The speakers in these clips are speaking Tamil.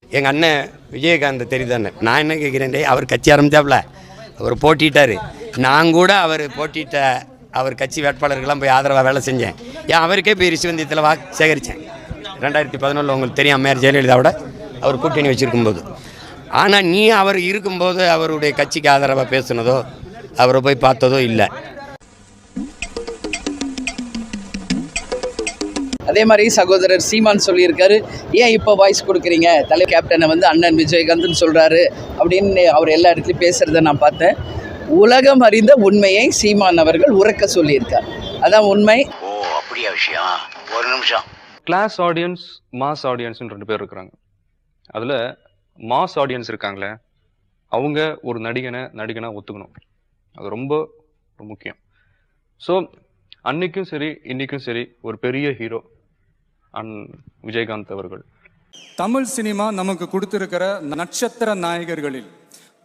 எங்கள் அண்ணன் விஜயகாந்த் தெரியுதானே, நான் என்ன கேட்குறேன், அவர் கட்சி ஆரம்பித்தாப்புல அவர் போட்டிட்டார். நான் கூட அவர் போட்டிட்ட அவர் கட்சி வேட்பாளர்கள்லாம் போய் ஆதரவாக வேலை செஞ்சேன். ஏன் அவருக்கே போய் ரிஷிவந்தியத்தில் சேகரித்தேன் 2011 உங்களுக்கு தெரியும், அம்மையார் ஜெயலலிதாவோட அவர் கூட்டணி வச்சுருக்கும்போது. ஆனால் நீ அவர் இருக்கும்போது அவருடைய கட்சிக்கு ஆதரவாக பேசுனதோ அவரை போய் பார்த்ததோ இல்லை. அதே மாதிரி சகோதரர் சீமான் சொல்லியிருக்காரு, ஏன் இப்போ வாய்ஸ் கொடுக்குறீங்க, தலைவர் கேப்டனை வந்து அண்ணன் விஜயகாந்த்னு சொல்கிறாரு அப்படின்னு அவர் எல்லா இடத்துலையும் பேசுகிறத நான் பார்த்தேன். உலகம் அறிந்த உண்மையை சீமான் அவர்கள் உறக்க சொல்லியிருக்கார். அதான் உண்மை. ஓ அப்படியா விஷயம்? ஒரு நிமிஷம். கிளாஸ் ஆடியன்ஸ், மாஸ் ஆடியன்ஸ்னு 2 பேர் இருக்கிறாங்க. அதில் மாஸ் ஆடியன்ஸ் இருக்காங்களே, அவங்க ஒரு நடிகனை ஒத்துக்கணும். அது ரொம்ப முக்கியம். ஸோ அன்னைக்கும் சரி இன்னைக்கும் சரி ஒரு பெரிய ஹீரோ விஜயகாந்த் அவர்கள். தமிழ் சினிமா நமக்கு கொடுத்திருக்கிற நட்சத்திர நாயகர்களில்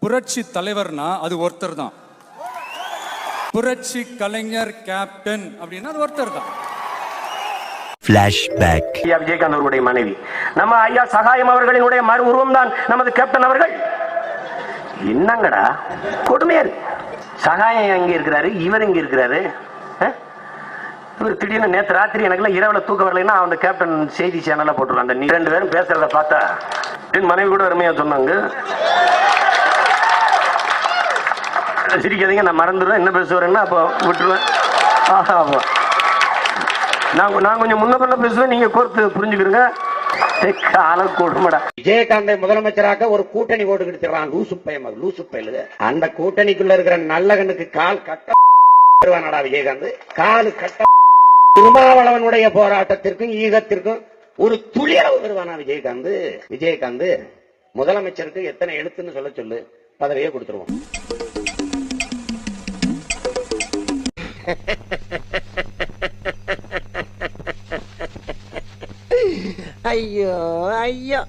புரட்சி தலைவர்னா அது ஒருத்தர் தான். புரட்சி கலைஞர் கேப்டன் அப்படின்னா அது ஒருத்தர் தான். ஃபிளாஷ்பேக். விஜயகாந்த் அவர்களுடைய மனைவி நம்ம ஐயா சகாயம் அவர்களினுடைய மறு உருவம் தான் நமது கேப்டன் அவர்கள். என்னங்கடா கொடுமையா இருக்கு. சகாயம் எங்க இருக்கிறாரு, இவர் எங்க இருக்கிறாரு. இவர் திடீர்னு நேற்று ராத்திரி எனக்குலாம் இரவுல தூக்கம் வரலைன்னா அந்த கேப்டன் செய்தி சேனல்ல போட்டுருவாங்க. அந்த 2 பேரும் பேசுறத பார்த்தா என் மனைவி கூட அருமையா சொன்னாங்க. சிரிக்காதீங்க, நான் மறந்துடுவேன் என்ன பேசுவேன்னா அப்போ விட்டுருவேன். நான் கொஞ்சம் முன்ன பண்ண பேசுவேன், நீங்க கோர்த்து புரிஞ்சுக்கிறீங்க. விஜயகாந்தை முதலமைச்சராக ஒரு கூட்டணி ஓட்டு கிடைச்சிடறான். லூசு பயலு. அந்த கூட்டணிக்குள்ள இருக்கிற நல்லகனுக்கு கால் கட்ட விஜயகாந்த் கால் கட்ட. திருமாவளவனுடைய போராட்டத்திற்கும் ஈகத்திற்கும் ஒரு துளியளவு வருவானா விஜயகாந்த்? முதலமைச்சருக்கு எத்தனை எழுத்துன்னு சொல்ல சொல்லு, பதவியே கொடுத்துருவோம். ஐயோ ஐயோ.